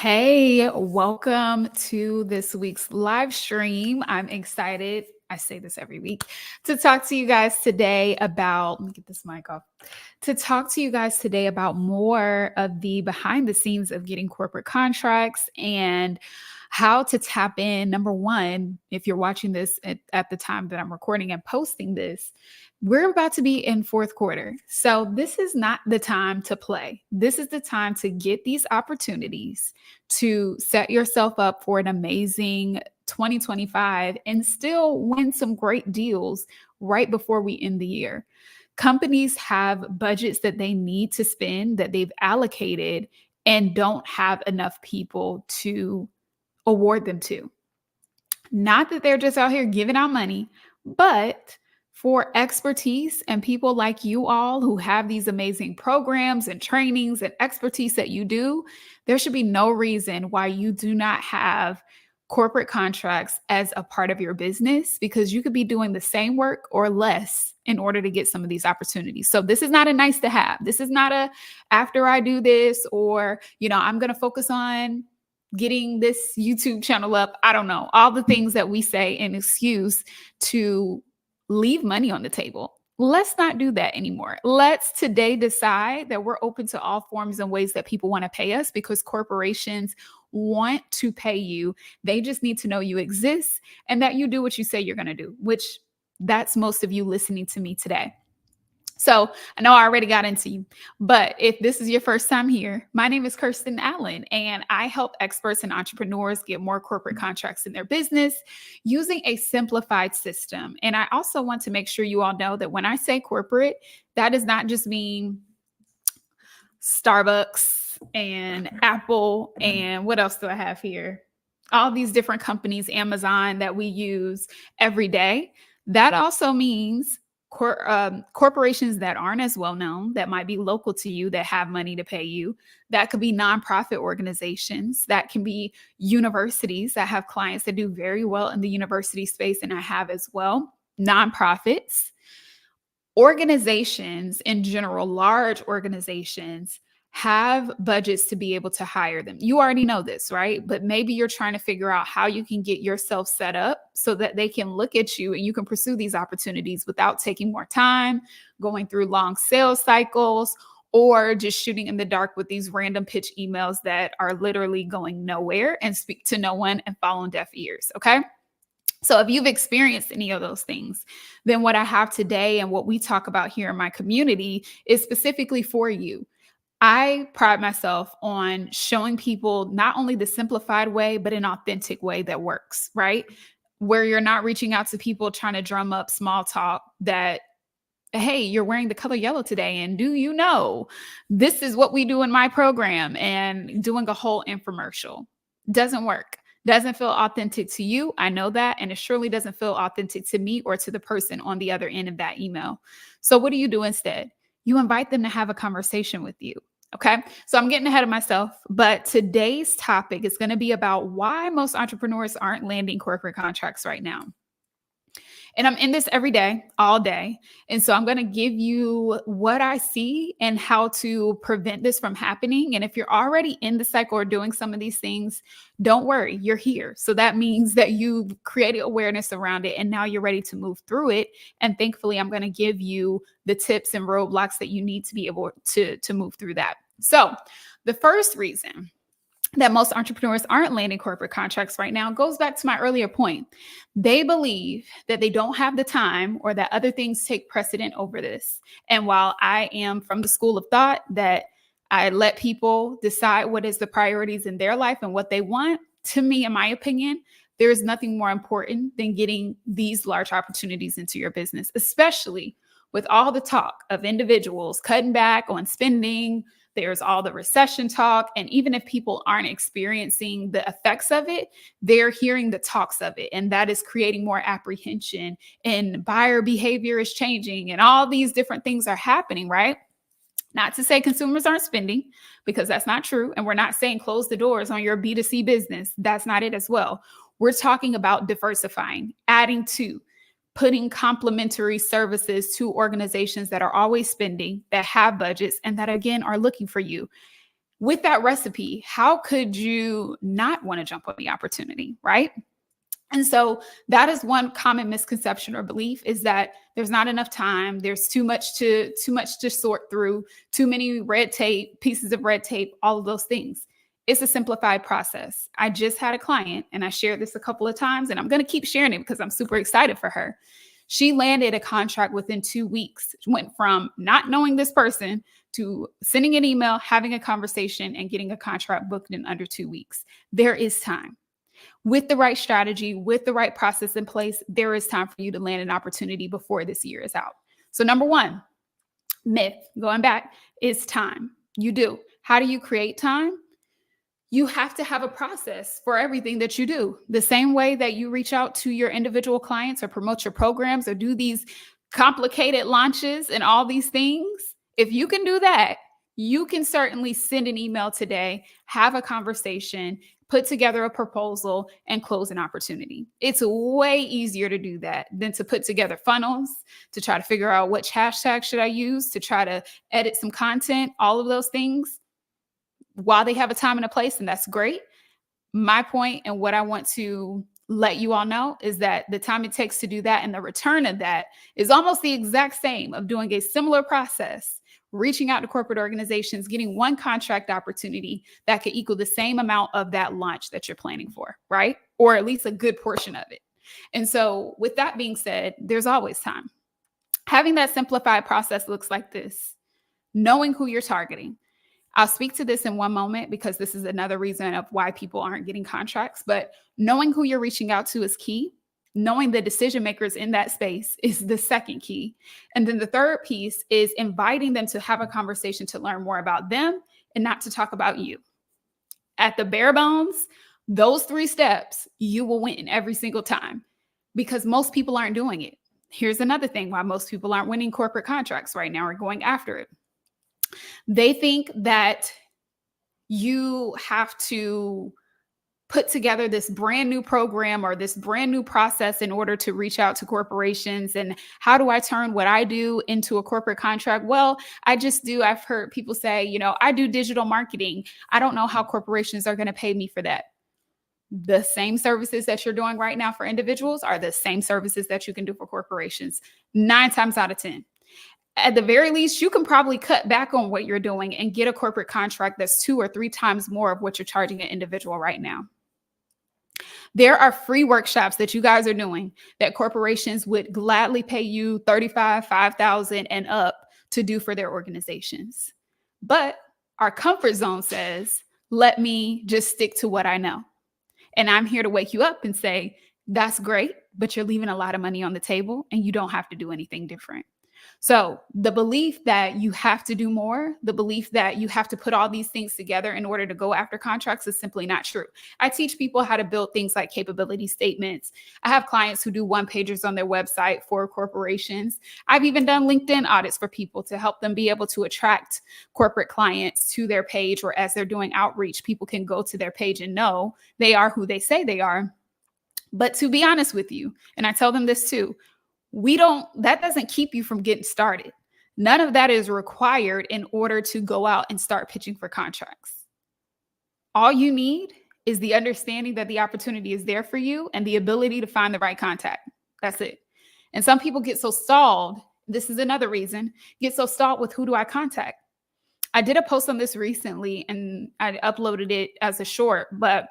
Hey, welcome to this week's live stream. I'm excited. I say this every week to talk to you guys today about, let me get this mic off, to talk to you guys today about more of the behind the scenes of getting corporate contracts and how to tap in. Number one, if you're watching this at the time that I'm recording and posting this, we're about to be in fourth quarter. So this is not the time to play. This is the time to get these opportunities to set yourself up for an amazing 2025 and still win some great deals right before we end the year. Companies have budgets that they need to spend that they've allocated and don't have enough people to award them to. Not that they're just out here giving out money, but for expertise and people like you all who have these amazing programs and trainings and expertise that you do, there should be no reason why you do not have corporate contracts as a part of your business because you could be doing the same work or less in order to get some of these opportunities. So this is not a nice to have. This is not a after I do this or, I'm going to focus on getting this YouTube channel up. I don't know, all the things that we say in excuse to leave money on the table. Let's not do that anymore. Let's today decide that we're open to all forms and ways that people want to pay us because corporations want to pay you. They just need to know you exist and that you do what you say you're going to do, which that's most of you listening to me today. So I know I already got into you, but if this is your first time here, my name is Kirsten Allen, and I help experts and entrepreneurs get more corporate contracts in their business using a simplified system. And I also want to make sure you all know that when I say corporate, that does not just mean Starbucks and Apple and what else do I have here? All these different companies, Amazon that we use every day. That also means corporations that aren't as well known, that might be local to you, that have money to pay you. That could be nonprofit organizations. That can be universities that have clients that do very well in the university space, and I have as well. Nonprofits, organizations in general, large organizations have budgets to be able to hire them. You already know this, right? But maybe you're trying to figure out how you can get yourself set up so that they can look at you and you can pursue these opportunities without taking more time, going through long sales cycles, or just shooting in the dark with these random pitch emails that are literally going nowhere and speak to no one and fall on deaf ears. Okay. So if you've experienced any of those things, then what I have today and what we talk about here in my community is specifically for you. I pride myself on showing people not only the simplified way, but an authentic way that works, right? Where you're not reaching out to people trying to drum up small talk that, hey, you're wearing the color yellow today. And do you know this is what we do in my program, and doing a whole infomercial doesn't work. Doesn't feel authentic to you. I know that. And it surely doesn't feel authentic to me or to the person on the other end of that email. So what do you do instead? You invite them to have a conversation with you. Okay. So I'm getting ahead of myself, but today's topic is going to be about why most entrepreneurs aren't landing corporate contracts right now. And I'm in this every day, all day. And so I'm going to give you what I see and how to prevent this from happening. And if you're already in the cycle or doing some of these things, don't worry, you're here. So that means that you've created awareness around it and now you're ready to move through it. And thankfully, I'm going to give you the tips and roadblocks that you need to be able to move through that. So the first reason that most entrepreneurs aren't landing corporate contracts right now goes back to my earlier point. They believe that they don't have the time or that other things take precedent over this. And while I am from the school of thought that I let people decide what is the priorities in their life and what they want, to me, in my opinion, there is nothing more important than getting these large opportunities into your business, especially with all the talk of individuals cutting back on spending. There's all the recession talk. And even if people aren't experiencing the effects of it, they're hearing the talks of it. And that is creating more apprehension, and buyer behavior is changing, and all these different things are happening, right? Not to say consumers aren't spending, because that's not true. And we're not saying close the doors on your B2C business. That's not it as well. We're talking about diversifying, adding to, putting complementary services to organizations that are always spending, that have budgets, and that again are looking for you. With that recipe, how could you not want to jump on the opportunity, right? And so that is one common misconception or belief, is that there's not enough time, there's too much to sort through, too many red tape, pieces of red tape, all of those things. It's a simplified process. I just had a client, and I shared this a couple of times, and I'm going to keep sharing it because I'm super excited for her. She landed a contract within 2 weeks. Went from not knowing this person to sending an email, having a conversation, and getting a contract booked in under 2 weeks. There is time. With the right strategy, with the right process in place, there is time for you to land an opportunity before this year is out. So number one, myth, going back, is time. You do. How do you create time? You have to have a process for everything that you do. The same way that you reach out to your individual clients or promote your programs or do these complicated launches and all these things, if you can do that, you can certainly send an email today, have a conversation, put together a proposal, and close an opportunity. It's way easier to do that than to put together funnels, to try to figure out which hashtag should I use, to try to edit some content, all of those things. While they have a time and a place, and that's great, my point and what I want to let you all know is that the time it takes to do that and the return of that is almost the exact same of doing a similar process, reaching out to corporate organizations, getting one contract opportunity that could equal the same amount of that launch that you're planning for, right? Or at least a good portion of it. And so with that being said, there's always time. Having that simplified process looks like this: knowing who you're targeting. I'll speak to this in one moment because this is another reason of why people aren't getting contracts, but knowing who you're reaching out to is key. Knowing the decision makers in that space is the second key. And then the third piece is inviting them to have a conversation to learn more about them and not to talk about you. At the bare bones, those 3 steps, you will win every single time because most people aren't doing it. Here's another thing why most people aren't winning corporate contracts right now or going after it. They think that you have to put together this brand new program or this brand new process in order to reach out to corporations. And how do I turn what I do into a corporate contract? Well, I've heard people say, I do digital marketing. I don't know how corporations are going to pay me for that. The same services that you're doing right now for individuals are the same services that you can do for corporations 9 times out of 10. At the very least, you can probably cut back on what you're doing and get a corporate contract that's 2 or 3 times more of what you're charging an individual right now. There are free workshops that you guys are doing that corporations would gladly pay you $35,000, $5,000 and up to do for their organizations. But our comfort zone says, let me just stick to what I know. And I'm here to wake you up and say, that's great, but you're leaving a lot of money on the table and you don't have to do anything different. So the belief that you have to do more, the belief that you have to put all these things together in order to go after contracts is simply not true. I teach people how to build things like capability statements. I have clients who do one-pagers on their website for corporations. I've even done LinkedIn audits for people to help them be able to attract corporate clients to their page, or as they're doing outreach, people can go to their page and know they are who they say they are. But to be honest with you, and I tell them this too, that doesn't keep you from getting started. None of that is required in order to go out and start pitching for contracts. All you need is the understanding that the opportunity is there for you and the ability to find the right contact. That's it. And some people get so stalled. This is another reason, get so stalled with who do I contact? I did a post on this recently and I uploaded it as a short, but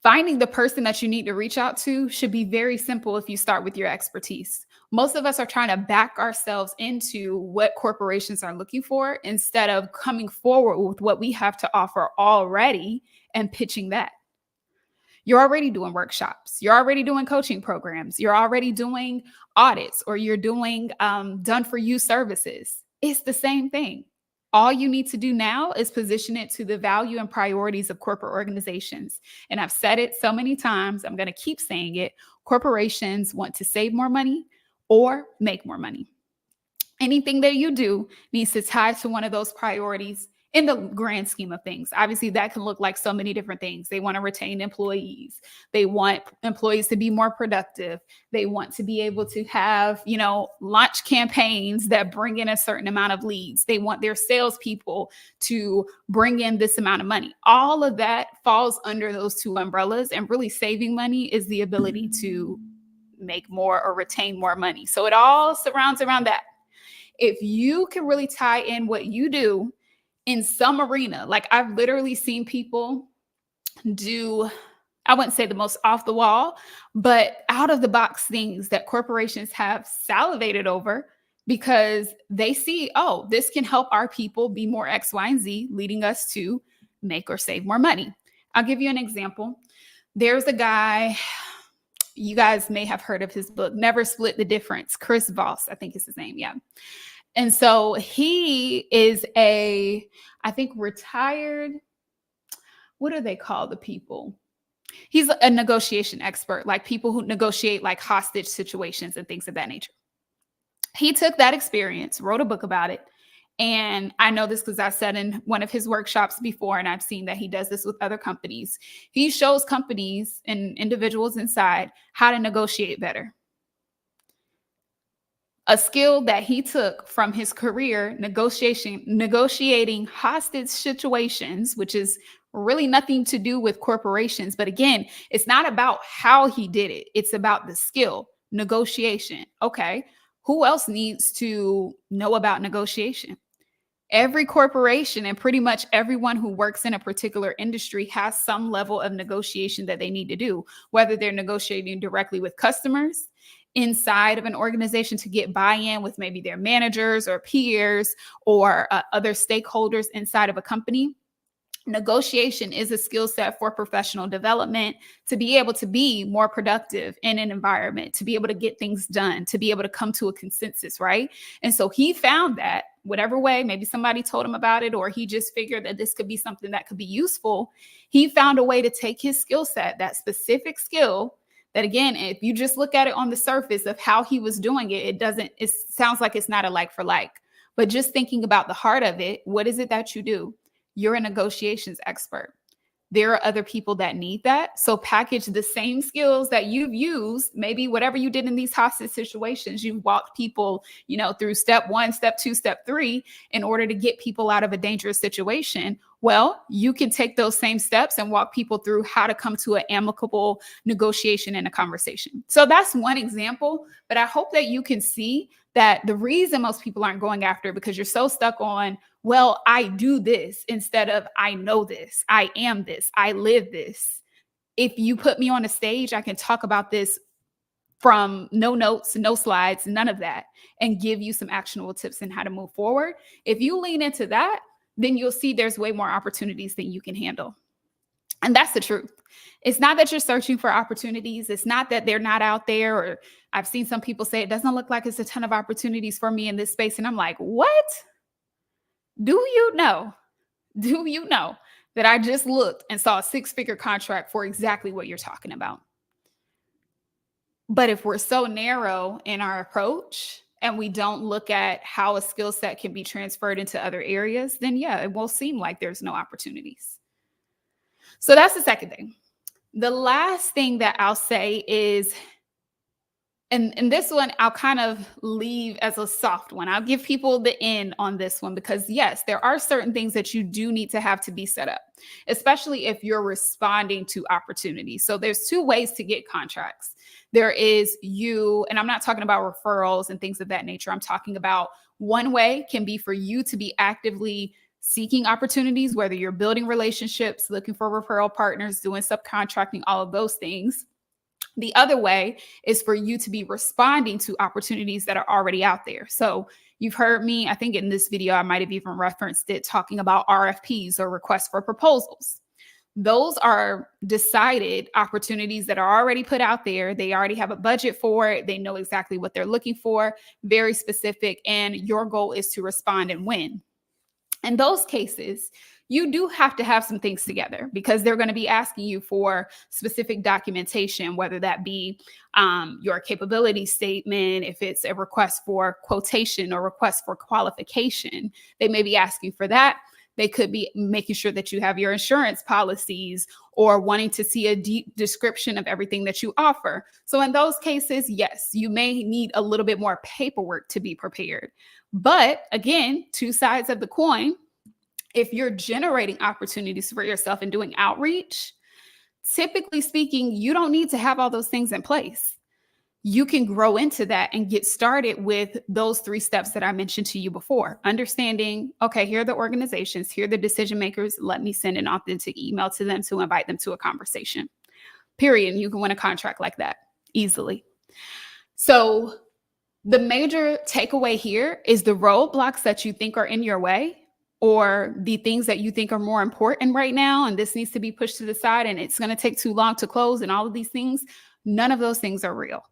finding the person that you need to reach out to should be very simple if you start with your expertise. Most of us are trying to back ourselves into what corporations are looking for instead of coming forward with what we have to offer already and pitching that. You're already doing workshops. You're already doing coaching programs. You're already doing audits, or you're doing done for you services. It's the same thing. All you need to do now is position it to the value and priorities of corporate organizations. And I've said it so many times, I'm going to keep saying it. Corporations want to save more money or make more money. Anything that you do needs to tie to one of those priorities in the grand scheme of things. Obviously, that can look like so many different things. They want to retain employees. They want employees to be more productive. They want to be able to have, launch campaigns that bring in a certain amount of leads. They want their salespeople to bring in this amount of money. All of that falls under those two umbrellas. And really, saving money is the ability to make more or retain more money. So it all surrounds around that. If you can really tie in what you do in some arena, like I've literally seen people do, I wouldn't say the most off the wall, but out of the box things that corporations have salivated over because they see, oh, this can help our people be more X, Y, and Z, leading us to make or save more money. I'll give you an example. There's a guy, you guys may have heard of his book, Never Split the Difference. Chris Voss, I think is his name. Yeah. And so he is I think retired, what do they call the people? He's a negotiation expert, like people who negotiate like hostage situations and things of that nature. He took that experience, wrote a book about it. And I know this because I sat in one of his workshops before, and I've seen that he does this with other companies. He shows companies and individuals inside how to negotiate better. A skill that he took from his career, negotiating hostage situations, which is really nothing to do with corporations. But again, it's not about how he did it. It's about the skill, negotiation. Okay, who else needs to know about negotiation? Every corporation and pretty much everyone who works in a particular industry has some level of negotiation that they need to do, whether they're negotiating directly with customers, inside of an organization to get buy-in with maybe their managers or peers or other stakeholders inside of a company. Negotiation is a skill set for professional development to be able to be more productive in an environment, to be able to get things done, to be able to come to a consensus, right? And so he found that whatever way, maybe somebody told him about it, or he just figured that this could be something that could be useful. He found a way to take his skill set, that specific skill, that again, if you just look at it on the surface of how he was doing it, it sounds like it's not a like for like. But just thinking about the heart of it, what is it that you do? You're a negotiations expert. There are other people that need that. So package the same skills that you've used, maybe whatever you did in these hostage situations, you've walked people, through step 1, step 2, step 3, in order to get people out of a dangerous situation. Well, you can take those same steps and walk people through how to come to an amicable negotiation and a conversation. So that's one example, but I hope that you can see that the reason most people aren't going after it because you're so stuck on, well, I do this instead of I know this, I am this, I live this. If you put me on a stage, I can talk about this from no notes, no slides, none of that, and give you some actionable tips on how to move forward. If you lean into that, then you'll see there's way more opportunities than you can handle. And that's the truth. It's not that you're searching for opportunities. It's not that they're not out there. Or I've seen some people say it doesn't look like it's a ton of opportunities for me in this space. And I'm like, what? Do you know that I just looked and saw a 6-figure contract for exactly what you're talking about? But if we're so narrow in our approach and we don't look at how a skill set can be transferred into other areas, then yeah, it will seem like there's no opportunities. So that's the second thing. The last thing that I'll say is, and this one I'll kind of leave as a soft one. I'll give people the end on this one because yes, there are certain things that you do need to have to be set up, especially if you're responding to opportunities. So there's 2 ways to get contracts. There is and I'm not talking about referrals and things of that nature. I'm talking about one way can be for you to be actively seeking opportunities, whether you're building relationships, looking for referral partners, doing subcontracting, all of those things. The other way is for you to be responding to opportunities that are already out there. So you've heard me, I think in this video, I might have even referenced it, talking about RFPs or requests for proposals. Those are decided opportunities that are already put out there. They already have a budget for it. They know exactly what they're looking for, very specific. And your goal is to respond and win. In those cases, you do have to have some things together because they're going to be asking you for specific documentation, whether that be your capability statement, if it's a request for quotation or request for qualification, they may be asking for that. They could be making sure that you have your insurance policies or wanting to see a deep description of everything that you offer. So in those cases, yes, you may need a little bit more paperwork to be prepared. But again, two sides of the coin. If you're generating opportunities for yourself and doing outreach, typically speaking, you don't need to have all those things in place. You can grow into that and get started with those 3 steps that I mentioned to you before. Understanding, okay, here are the organizations, here are the decision makers. Let me send an authentic email to them to invite them to a conversation. Period. And you can win a contract like that easily. So the major takeaway here is the roadblocks that you think are in your way, or the things that you think are more important right now, and this needs to be pushed to the side and it's going to take too long to close and all of these things, none of those things are real.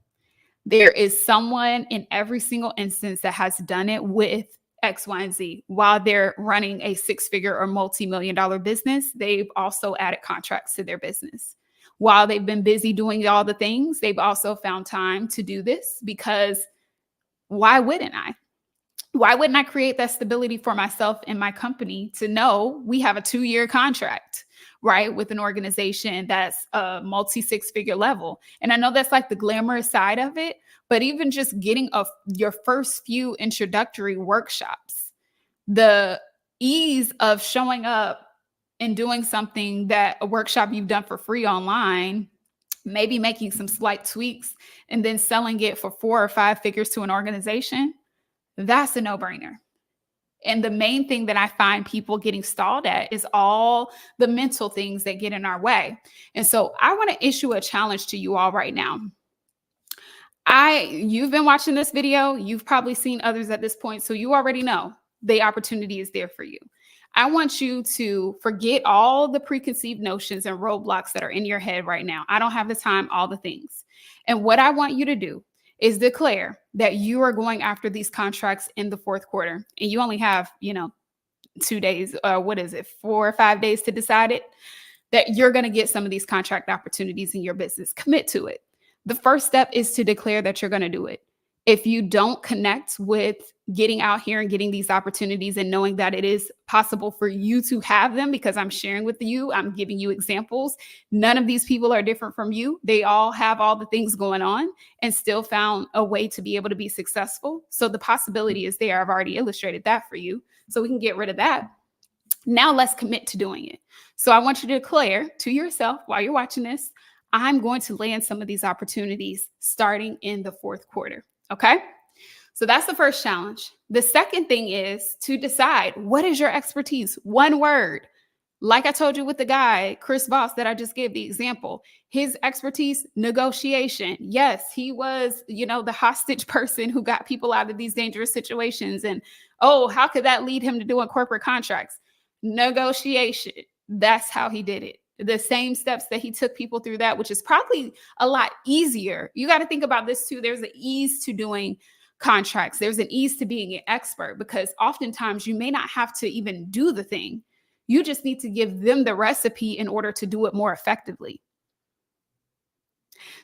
There is someone in every single instance that has done it with X, Y, and Z. While they're running a 6-figure or multi-million-dollar business, they've also added contracts to their business. While they've been busy doing all the things, they've also found time to do this, because why wouldn't I? Why wouldn't I create that stability for myself and my company to know we have a 2-year contract, right, with an organization that's a multi-6-figure level? And I know that's like the glamorous side of it, but even just getting your first few introductory workshops, the ease of showing up and doing something that a workshop you've done for free online, maybe making some slight tweaks and then selling it for 4 or 5 figures to an organization, that's a no-brainer. And the main thing that I find people getting stalled at is all the mental things that get in our way. And so I want to issue a challenge to you all right now. You've been watching this video. You've probably seen others at this point. So you already know the opportunity is there for you. I want you to forget all the preconceived notions and roadblocks that are in your head right now. I don't have the time, all the things. And what I want you to do is declare that you are going after these contracts in the 4th quarter. And you only have, 2 days, 4 or 5 days to decide it, that you're going to get some of these contract opportunities in your business. Commit to it. The first step is to declare that you're going to do it. If you don't connect with getting out here and getting these opportunities and knowing that it is possible for you to have them, because I'm sharing with you, I'm giving you examples. None of these people are different from you. They all have all the things going on and still found a way to be able to be successful. So the possibility is there. I've already illustrated that for you. So we can get rid of that. Now let's commit to doing it. So I want you to declare to yourself while you're watching this, I'm going to land some of these opportunities starting in the 4th quarter. Okay. So that's the first challenge. The second thing is to decide, what is your expertise? One word. Like I told you with the guy, Chris Voss, that I just gave the example, his expertise, negotiation. Yes, he was, the hostage person who got people out of these dangerous situations. And, how could that lead him to doing corporate contracts? Negotiation. That's how he did it. The same steps that he took people through that, which is probably a lot easier. You got to think about this too. There's an ease to doing contracts. There's an ease to being an expert, because oftentimes you may not have to even do the thing. You just need to give them the recipe in order to do it more effectively.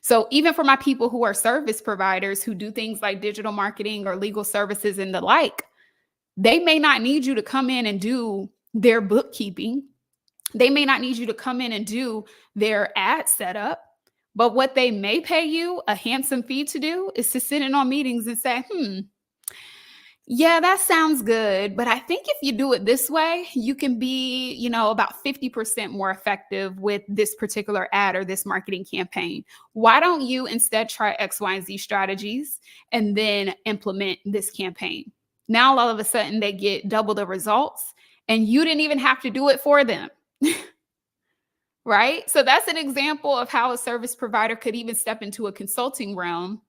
So even for my people who are service providers who do things like digital marketing or legal services and the like, they may not need you to come in and do their bookkeeping. They may not need you to come in and do their ad setup, but what they may pay you a handsome fee to do is to sit in on meetings and say, yeah, that sounds good, but I think if you do it this way, you can be, about 50% more effective with this particular ad or this marketing campaign. Why don't you instead try X, Y, and Z strategies and then implement this campaign? Now, all of a sudden, they get double the results and you didn't even have to do it for them. Right? So that's an example of how a service provider could even step into a consulting realm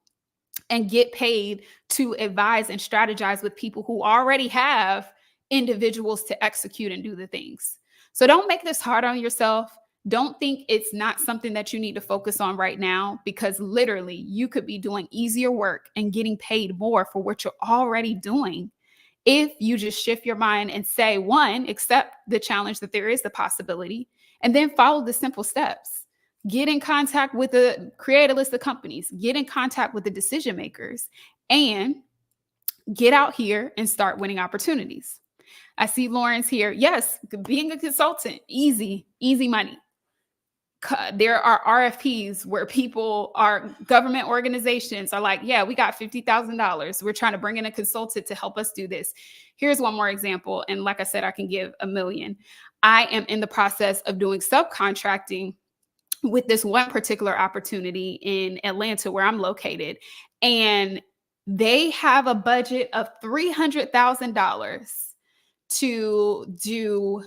and get paid to advise and strategize with people who already have individuals to execute and do the things. So don't make this hard on yourself. Don't think it's not something that you need to focus on right now, because literally you could be doing easier work and getting paid more for what you're already doing if you just shift your mind and say, one, accept the challenge that there is the possibility, and then follow the simple steps. Get in contact with create a list of companies, get in contact with the decision makers, and get out here and start winning opportunities. I see Lawrence here. Yes, being a consultant, easy, easy money. There are RFPs where people are government organizations are like, yeah, we got $50,000. We're trying to bring in a consultant to help us do this. Here's one more example. And like I said, I can give a million. I am in the process of doing subcontracting with this one particular opportunity in Atlanta where I'm located. And they have a budget of $300,000 to do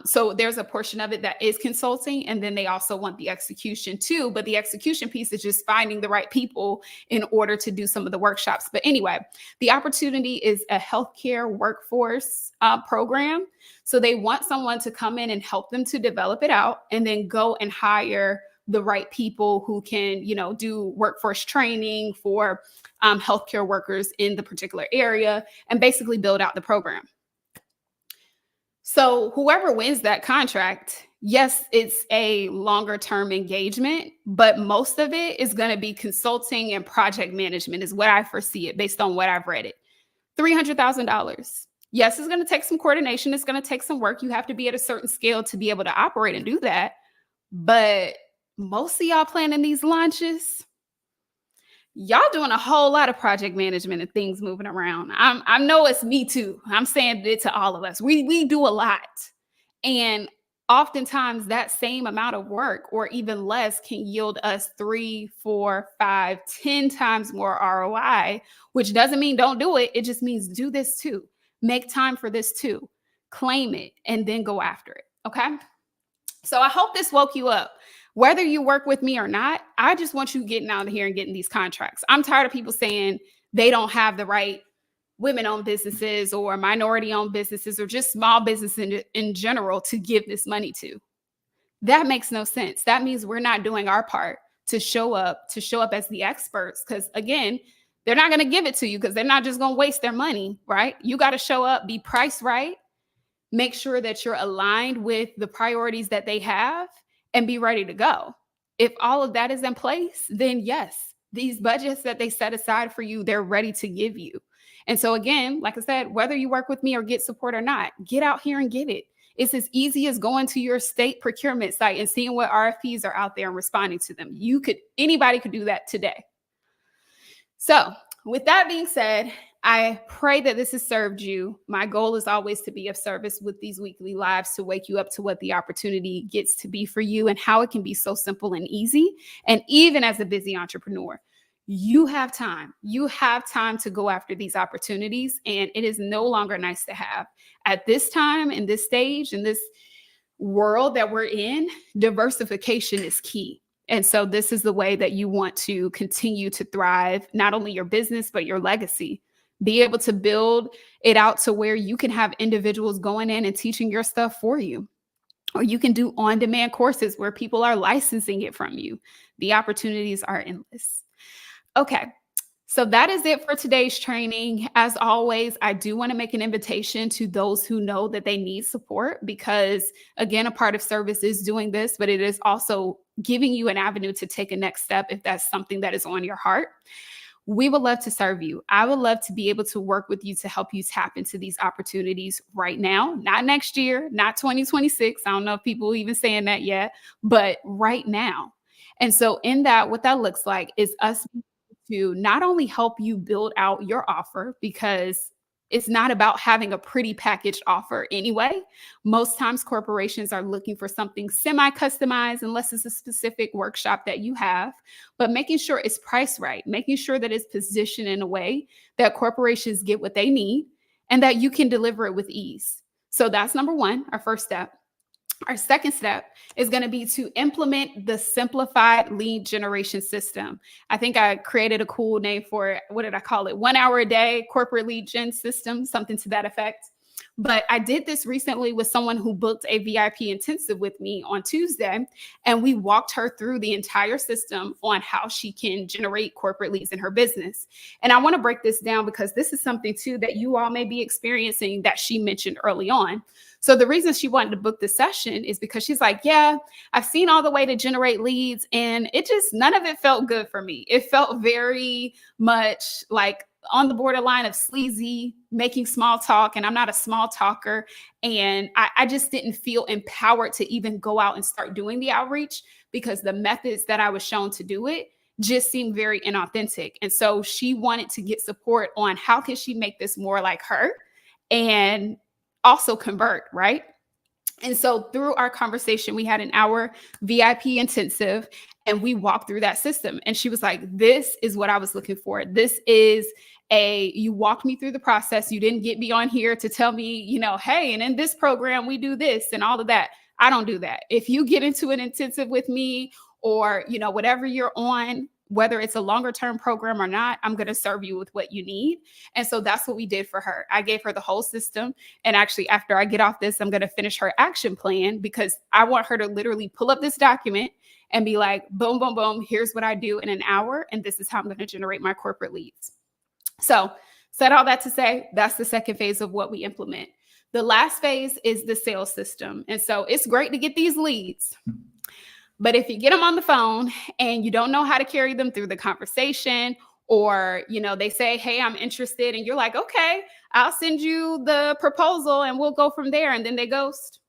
so there's a portion of it that is consulting, and then they also want the execution too, but the execution piece is just finding the right people in order to do some of the workshops. But anyway, the opportunity is a healthcare workforce program, so they want someone to come in and help them to develop it out, and then go and hire the right people who can, do workforce training for healthcare workers in the particular area, and basically build out the program. So whoever wins that contract, yes, it's a longer term engagement, but most of it is going to be consulting and project management is what I foresee it based on what I've read it. $300,000. Yes, it's going to take some coordination. It's going to take some work. You have to be at a certain scale to be able to operate and do that. But most of y'all planning these launches, y'all doing a whole lot of project management and things moving around. I know it's me too. I'm saying it to all of us. We do a lot. And oftentimes that same amount of work or even less can yield us 3, 4, 5, 10 times more ROI, which doesn't mean don't do it. It just means do this too. Make time for this too. Claim it and then go after it. Okay. So I hope this woke you up. Whether you work with me or not, I just want you getting out of here and getting these contracts. I'm tired of people saying they don't have the right women-owned businesses or minority-owned businesses or just small businesses in general to give this money to. That makes no sense. That means we're not doing our part to show up as the experts. Because again, they're not going to give it to you because they're not just going to waste their money, right? You got to show up, be priced right, make sure that you're aligned with the priorities that they have, and be ready to go. If all of that is in place, then yes, these budgets that they set aside for you, they're ready to give you. And so again, like I said, whether you work with me or get support or not, get out here and get it. It's as easy as going to your state procurement site and seeing what RFPs are out there and responding to them. Anybody could do that today. So with that being said, I pray that this has served you. My goal is always to be of service with these weekly lives to wake you up to what the opportunity gets to be for you and how it can be so simple and easy. And even as a busy entrepreneur, you have time. You have time to go after these opportunities, and it is no longer nice to have. At this time, in this stage, in this world that we're in, diversification is key. And so this is the way that you want to continue to thrive, not only your business, but your legacy. Be able to build it out to where you can have individuals going in and teaching your stuff for you. Or you can do on-demand courses where people are licensing it from you. The opportunities are endless. Okay, so that is it for today's training. As always, I do want to make an invitation to those who know that they need support because, again, a part of service is doing this, but it is also giving you an avenue to take a next step if that's something that is on your heart. We would love to serve you. I would love to be able to work with you to help you tap into these opportunities right now, not next year, not 2026. I don't know if people are even saying that yet, but right now. And so in that, what that looks like is us to not only help you build out your offer, because it's not about having a pretty packaged offer anyway. Most times corporations are looking for something semi-customized unless it's a specific workshop that you have, but making sure it's priced right, making sure that it's positioned in a way that corporations get what they need and that you can deliver it with ease. So that's number one, our first step. Our second step is going to be to implement the simplified lead generation system. I think I created a cool name for it. What did I call it? 1 hour a day corporate lead gen system, something to that effect. But I did this recently with someone who booked a VIP intensive with me on Tuesday, and we walked her through the entire system on how she can generate corporate leads in her business. And I want to break this down because this is something too that you all may be experiencing that she mentioned early on. So the reason she wanted to book the session is because she's like, yeah, I've seen all the way to generate leads and none of it felt good for me. It felt very much like on the borderline of sleazy, making small talk, and I'm not a small talker. And I just didn't feel empowered to even go out and start doing the outreach because the methods that I was shown to do it just seemed very inauthentic. And so she wanted to get support on how can she make this more like her and also convert, right? And so through our conversation, we had an hour VIP intensive and we walked through that system. And she was like, this is what I was looking for. This is you walked me through the process. You didn't get me on here to tell me, hey, and in this program, we do this and all of that. I don't do that. If you get into an intensive with me or, whatever you're on, whether it's a longer term program or not, I'm going to serve you with what you need. And so that's what we did for her. I gave her the whole system. And actually, after I get off this, I'm going to finish her action plan because I want her to literally pull up this document and be like, boom, boom, boom, here's what I do in an hour. And this is how I'm going to generate my corporate leads. So said all that to say, that's the second phase of what we implement. The last phase is the sales system. And so it's great to get these leads. But if you get them on the phone and you don't know how to carry them through the conversation, or, they say, hey, I'm interested. And you're like, okay, I'll send you the proposal and we'll go from there. And then they ghost.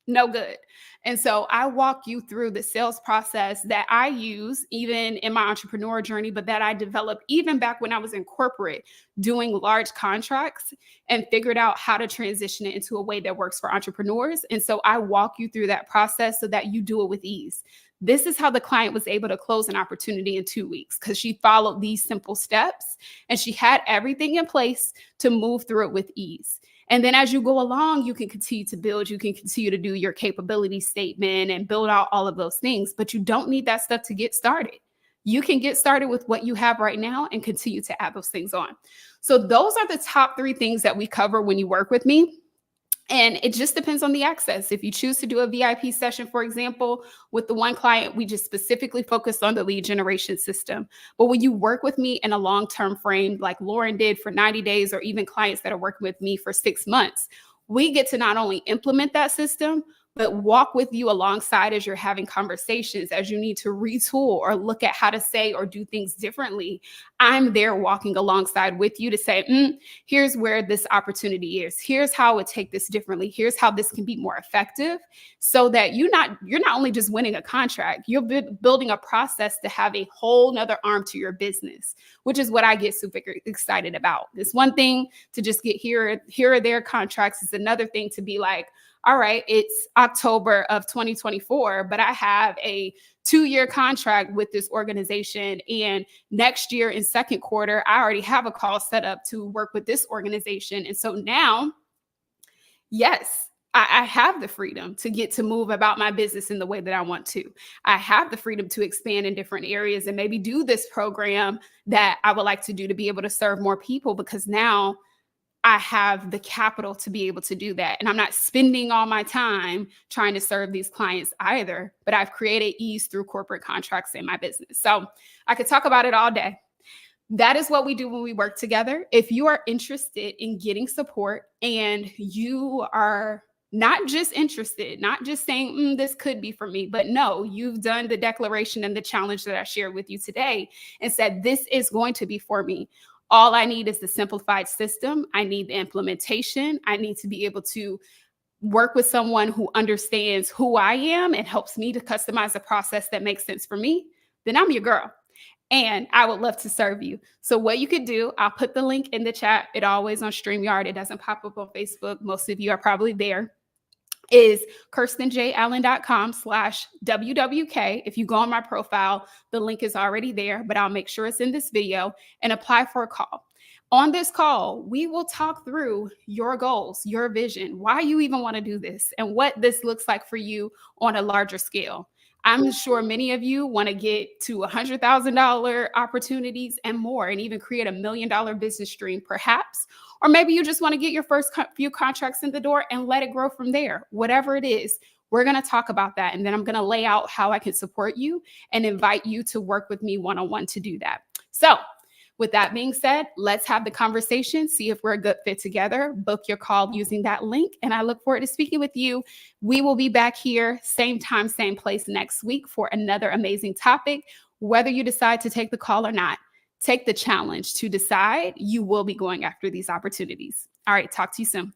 No good. And so I walk you through the sales process that I use even in my entrepreneur journey, but that I developed even back when I was in corporate doing large contracts and figured out how to transition it into a way that works for entrepreneurs. And so I walk you through that process so that you do it with ease. This is how the client was able to close an opportunity in 2 weeks because she followed these simple steps and she had everything in place to move through it with ease. And then as you go along, you can continue to build, you can continue to do your capability statement and build out all of those things, but you don't need that stuff to get started. You can get started with what you have right now and continue to add those things on. So those are the top 3 things that we cover when you work with me. And it just depends on the access. If you choose to do a VIP session, for example, with the one client, we just specifically focused on the lead generation system. But when you work with me in a long-term frame, like Lauren did for 90 days, or even clients that are working with me for 6 months, we get to not only implement that system, but walk with you alongside as you're having conversations, as you need to retool or look at how to say or do things differently. I'm there walking alongside with you to say, here's where this opportunity is. Here's how I would take this differently. Here's how this can be more effective so that you're not only just winning a contract, you're building a process to have a whole nother arm to your business, which is what I get super excited about. It's one thing to just get here or there contracts. It's another thing to be like, all right, it's October of 2024, but I have a 2-year contract with this organization. And next year in second quarter, I already have a call set up to work with this organization. And so now, yes, I have the freedom to get to move about my business in the way that I want to. I have the freedom to expand in different areas and maybe do this program that I would like to do to be able to serve more people, because now I have the capital to be able to do that. And I'm not spending all my time trying to serve these clients either, but I've created ease through corporate contracts in my business. So I could talk about it all day. That is what we do when we work together. If you are interested in getting support and you are not just interested, not just saying, this could be for me, but no, you've done the declaration and the challenge that I shared with you today and said, this is going to be for me. All I need is the simplified system. I need the implementation. I need to be able to work with someone who understands who I am and helps me to customize a process that makes sense for me. Then I'm your girl. And I would love to serve you. So what you could do, I'll put the link in the chat. It always on StreamYard. It doesn't pop up on Facebook. Most of you are probably there. Is KirstenJAllen.com/WWK. If you go on my profile, the link is already there, but I'll make sure it's in this video, and apply for a call. On this call, we will talk through your goals, your vision, why you even want to do this, and what this looks like for you on a larger scale. I'm sure many of you want to get to $100,000 opportunities and more, and even create $1 million business stream, perhaps. Or maybe you just want to get your first few contracts in the door and let it grow from there. Whatever it is, we're going to talk about that. And then I'm going to lay out how I can support you and invite you to work with me one-on-one to do that. So with that being said, let's have the conversation, see if we're a good fit together. Book your call using that link. And I look forward to speaking with you. We will be back here, same time, same place next week for another amazing topic, whether you decide to take the call or not. take the challenge to decide, you will be going after these opportunities. All right, talk to you soon.